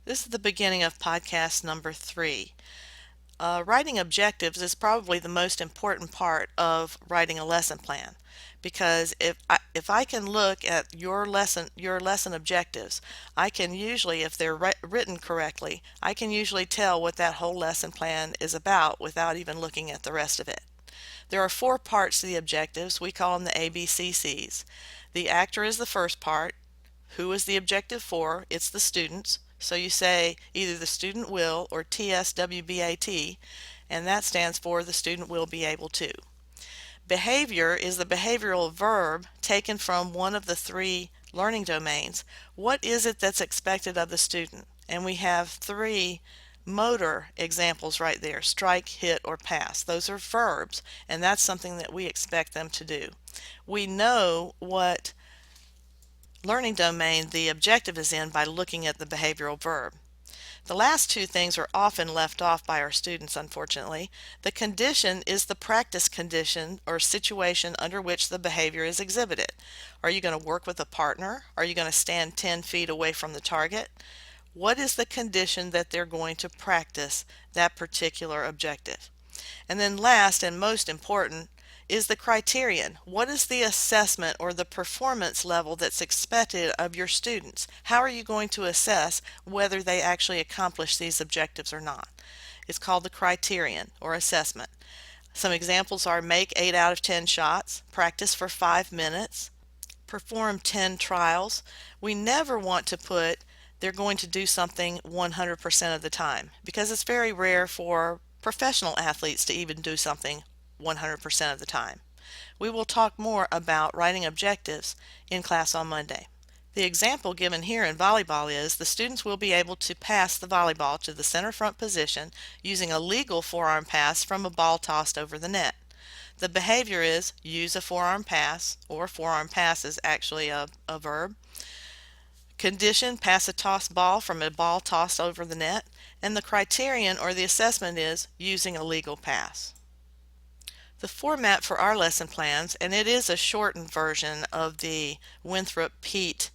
This is the beginning of podcast number 3. Writing objectives is probably the most important part of writing a lesson plan because if I can look at your lesson objectives, I can usually, if they're written correctly, I can usually tell what that whole lesson plan is about without even looking at the rest of it. There are 4 parts to the objectives. We call them the ABCCs. The actor is the first part. Who is the objective for? It's the students. So you say either the student will or TSWBAT, and that stands for the student will be able to. Behavior is the behavioral verb taken from one of the 3 learning domains. What is it that's expected of the student? And we have 3 motor examples right there: strike, hit, or pass. Those are verbs, and that's something that we expect them to do. We know what learning domain the objective is in by looking at the behavioral verb. The last 2 things are often left off by our students, unfortunately. The condition is the practice condition or situation under which the behavior is exhibited. Are you going to work with a partner? Are you going to stand 10 feet away from the target? What is the condition that they're going to practice that particular objective? And then last and most important is the criterion. What is the assessment or the performance level that's expected of your students? How are you going to assess whether they actually accomplish these objectives or not? It's called the criterion or assessment. Some examples are: make 8 out of 10 shots, practice for 5 minutes, perform 10 trials. We never want to put they're going to do something 100% of the time, because it's very rare for professional athletes to even do something 100% of the time. We will talk more about writing objectives in class on Monday. The example given here in volleyball is the students will be able to pass the volleyball to the center front position using a legal forearm pass from a ball tossed over the net. The behavior is use a forearm pass, or forearm pass is actually a verb. Condition, pass a tossed ball from a ball tossed over the net. And the criterion or the assessment is using a legal pass. The format for our lesson plans, and it is a shortened version of the Winthrop-Peet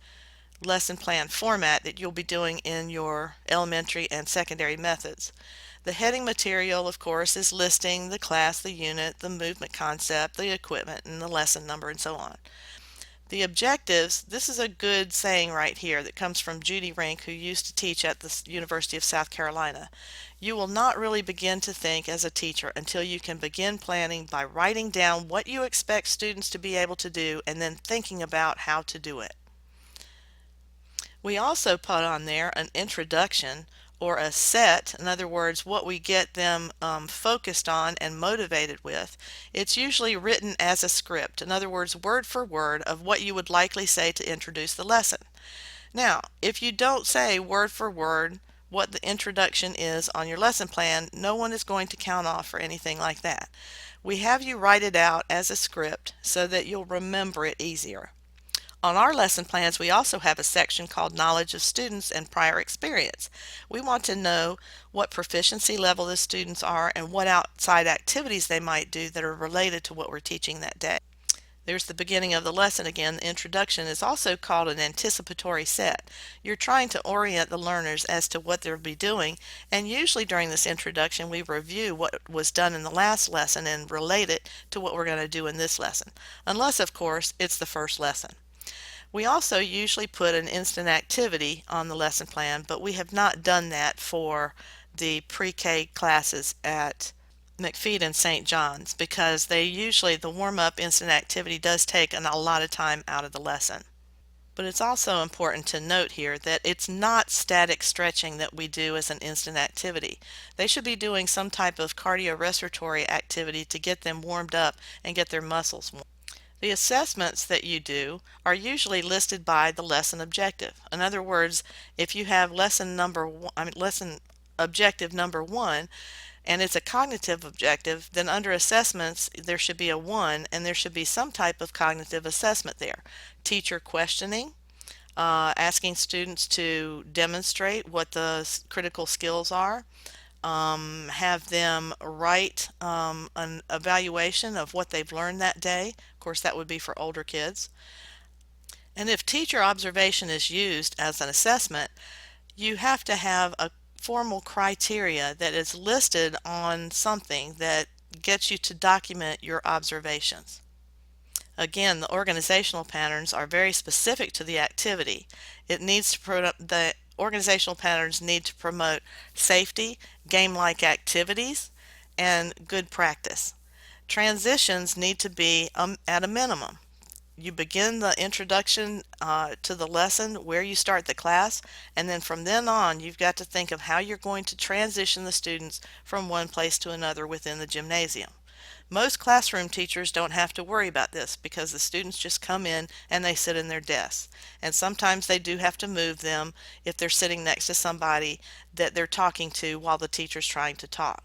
lesson plan format that you'll be doing in your elementary and secondary methods. The heading material, of course, is listing the class, the unit, the movement concept, the equipment, and the lesson number, and so on. The objectives, this is a good saying right here that comes from Judy Rink, who used to teach at the University of South Carolina. You will not really begin to think as a teacher until you can begin planning by writing down what you expect students to be able to do and then thinking about how to do it. We also put on there an introduction or a set, in other words, what we get them focused on and motivated with. It's usually written as a script, in other words, word for word of what you would likely say to introduce the lesson. Now, if you don't say word for word what the introduction is on your lesson plan, no one is going to count off or anything like that. We have you write it out as a script so that you'll remember it easier. On our lesson plans, we also have a section called Knowledge of Students and Prior Experience. We want to know what proficiency level the students are and what outside activities they might do that are related to what we're teaching that day. There's the beginning of the lesson again. The introduction is also called an anticipatory set. You're trying to orient the learners as to what they'll be doing, and usually during this introduction we review what was done in the last lesson and relate it to what we're going to do in this lesson, unless of course it's the first lesson. We also usually put an instant activity on the lesson plan, but we have not done that for the pre-K classes at McFeed and St. John's because the warm-up instant activity does take a lot of time out of the lesson. But it's also important to note here that it's not static stretching that we do as an instant activity. They should be doing some type of cardiorespiratory activity to get them warmed up and get their muscles warm. The assessments that you do are usually listed by the lesson objective. In other words, if you have lesson objective number 1 and it's a cognitive objective, then under assessments there should be a 1 and there should be some type of cognitive assessment there. Teacher questioning, asking students to demonstrate what the critical skills are. Have them write an evaluation of what they've learned that day. Of course, that would be for older kids. And if teacher observation is used as an assessment, You have to have a formal criteria that is listed on something that gets you to document your observations. Again, the organizational patterns are very specific to the activity. The organizational patterns need to promote safety, game-like activities, and good practice. Transitions need to be at a minimum. You begin the introduction to the lesson where you start the class, and then from then on you've got to think of how you're going to transition the students from one place to another within the gymnasium. Most classroom teachers don't have to worry about this because the students just come in and they sit in their desks. And sometimes they do have to move them if they're sitting next to somebody that they're talking to while the teacher's trying to talk.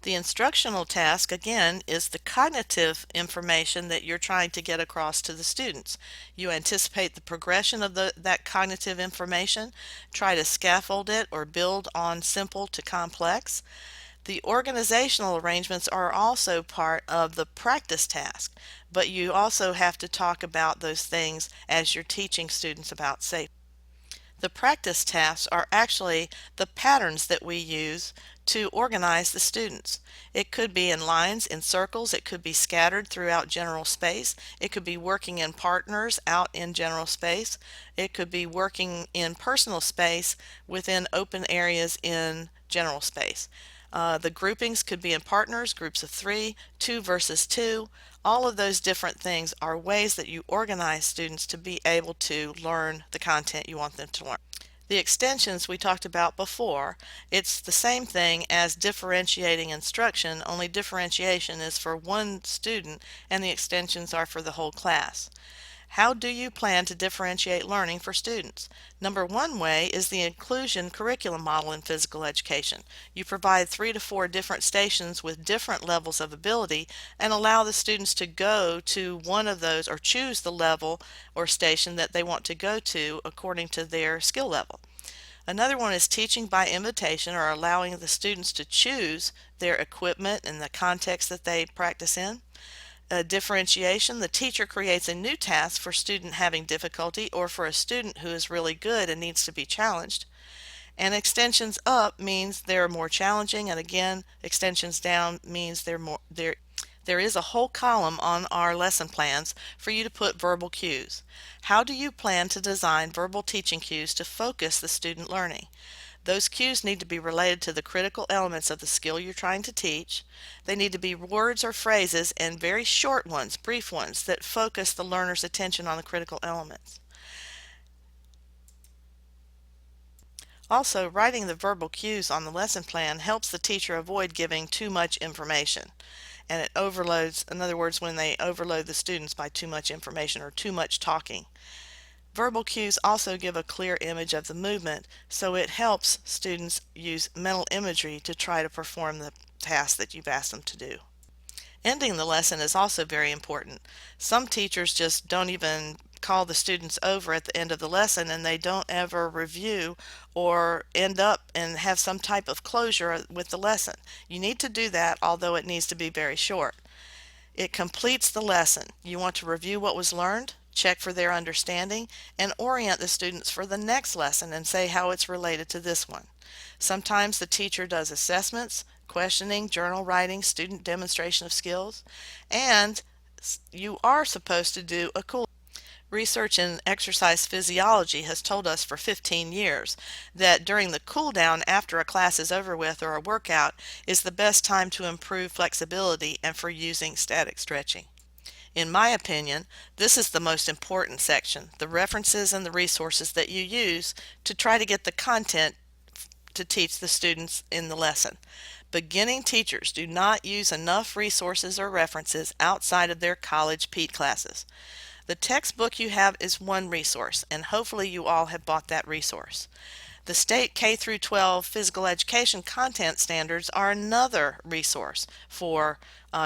The instructional task, again, is the cognitive information that you're trying to get across to the students. You anticipate the progression of that cognitive information, try to scaffold it or build on simple to complex. The organizational arrangements are also part of the practice task, but you also have to talk about those things as you're teaching students about safety. The practice tasks are actually the patterns that we use to organize the students. It could be in lines, in circles, it could be scattered throughout general space, it could be working in partners out in general space, it could be working in personal space within open areas in general space. The groupings could be in partners, groups of three, two versus two. All of those different things are ways that you organize students to be able to learn the content you want them to learn. The extensions we talked about before, it's the same thing as differentiating instruction, only differentiation is for one student and the extensions are for the whole class. How do you plan to differentiate learning for students? Number one way is the inclusion curriculum model in physical education. You provide 3 to 4 different stations with different levels of ability and allow the students to go to one of those or choose the level or station that they want to go to according to their skill level. Another one is teaching by invitation, or allowing the students to choose their equipment and the context that they practice in. Differentiation, the teacher creates a new task for student having difficulty or for a student who is really good and needs to be challenged. And extensions up means they're more challenging, and again, extensions down means there is a whole column on our lesson plans for you to put verbal cues. How do you plan to design verbal teaching cues to focus the student learning? Those cues need to be related to the critical elements of the skill you're trying to teach. They need to be words or phrases, and very short ones, brief ones, that focus the learner's attention on the critical elements. Also, writing the verbal cues on the lesson plan helps the teacher avoid giving too much information. And it overloads, in other words, when they overload the students by too much information or too much talking. Verbal cues also give a clear image of the movement, so it helps students use mental imagery to try to perform the task that you've asked them to do. Ending the lesson is also very important. Some teachers just don't even call the students over at the end of the lesson, and they don't ever review or end up and have some type of closure with the lesson. You need to do that, although it needs to be very short. It completes the lesson. You want to review what was learned, check for their understanding, and orient the students for the next lesson and say how it's related to this one. Sometimes the teacher does assessments, questioning, journal writing, student demonstration of skills, and you are supposed to do a cool. Research in exercise physiology has told us for 15 years that during the cool down after a class is over with or a workout is the best time to improve flexibility and for using static stretching. In my opinion, this is the most important section, the references and the resources that you use to try to get the content to teach the students in the lesson. Beginning teachers do not use enough resources or references outside of their college PET classes. The textbook you have is one resource, and hopefully you all have bought that resource. The state K through 12 physical education content standards are another resource for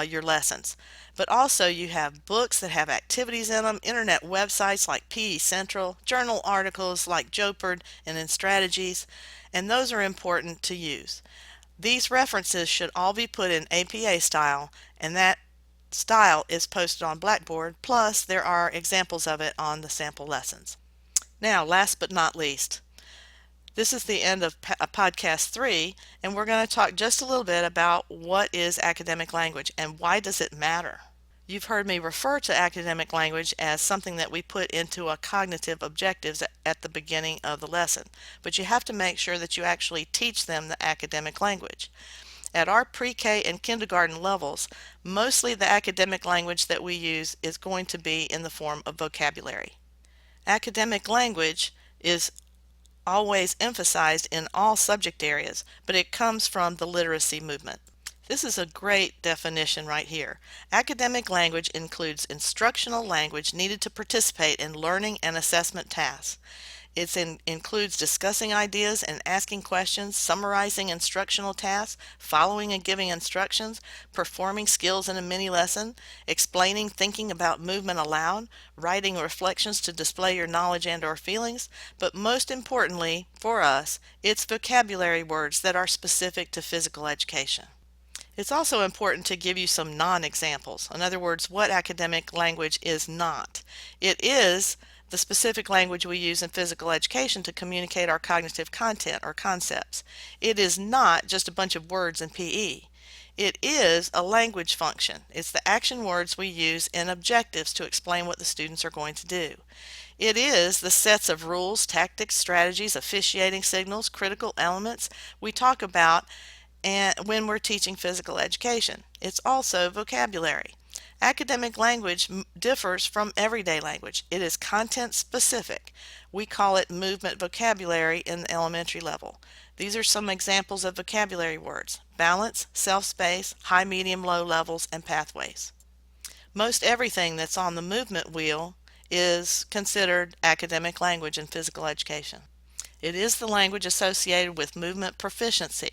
your lessons. But also you have books that have activities in them, internet websites like PE Central, journal articles like Jopard and in Strategies, and those are important to use. These references should all be put in APA style, and that style is posted on Blackboard, plus there are examples of it on the sample lessons. Now, last but not least, This is the end of podcast 3, and we're going to talk just a little bit about what is academic language and why does it matter. You've heard me refer to academic language as something that we put into a cognitive objectives at the beginning of the lesson, but you have to make sure that you actually teach them the academic language. At our pre-K and kindergarten levels, mostly the academic language that we use is going to be in the form of vocabulary. Academic language is always emphasized in all subject areas, but it comes from the literacy movement. This is a great definition right here. Academic language includes instructional language needed to participate in learning and assessment tasks. It includes discussing ideas and asking questions, summarizing instructional tasks, following and giving instructions, performing skills in a mini lesson, explaining thinking about movement aloud, writing reflections to display your knowledge and or feelings, but most importantly for us, it's vocabulary words that are specific to physical education. It's also important to give you some non-examples. In other words, what academic language is not. It is the specific language we use in physical education to communicate our cognitive content or concepts. It is not just a bunch of words in PE. It is a language function. It's the action words we use in objectives to explain what the students are going to do. It is the sets of rules, tactics, strategies, officiating signals, critical elements we talk about and when we're teaching physical education. It's also vocabulary. Academic language differs from everyday language. It is content specific. We call it movement vocabulary in the elementary level. These are some examples of vocabulary words: balance, self-space, high, medium, low levels, and pathways. Most everything that's on the movement wheel is considered academic language in physical education. It is the language associated with movement proficiency.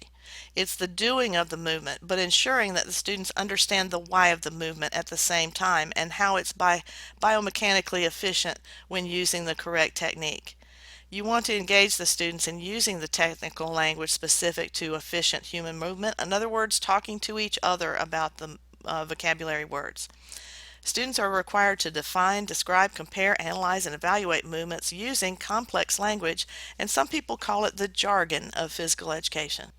It's the doing of the movement, but ensuring that the students understand the why of the movement at the same time and how it's biomechanically efficient when using the correct technique. You want to engage the students in using the technical language specific to efficient human movement. In other words, talking to each other about the vocabulary words. Students are required to define, describe, compare, analyze, and evaluate movements using complex language, and some people call it the jargon of physical education.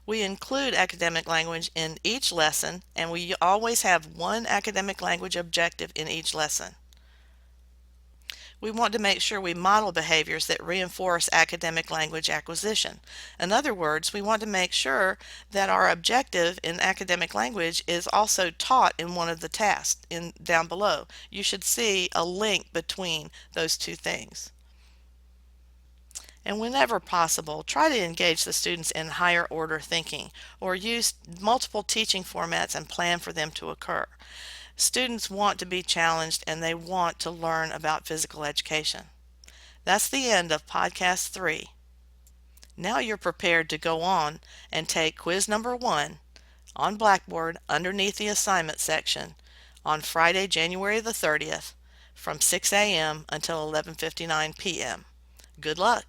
We include academic language in each lesson, and we always have one academic language objective in each lesson. We want to make sure we model behaviors that reinforce academic language acquisition. In other words, we want to make sure that our objective in academic language is also taught in one of the tasks down below. You should see a link between those two things. And whenever possible, try to engage the students in higher order thinking or use multiple teaching formats and plan for them to occur. Students want to be challenged and they want to learn about physical education. That's the end of podcast 3. Now you're prepared to go on and take quiz number 1 on Blackboard underneath the assignment section on Friday, January the 30th from 6 a.m. until 11:59 p.m. Good luck!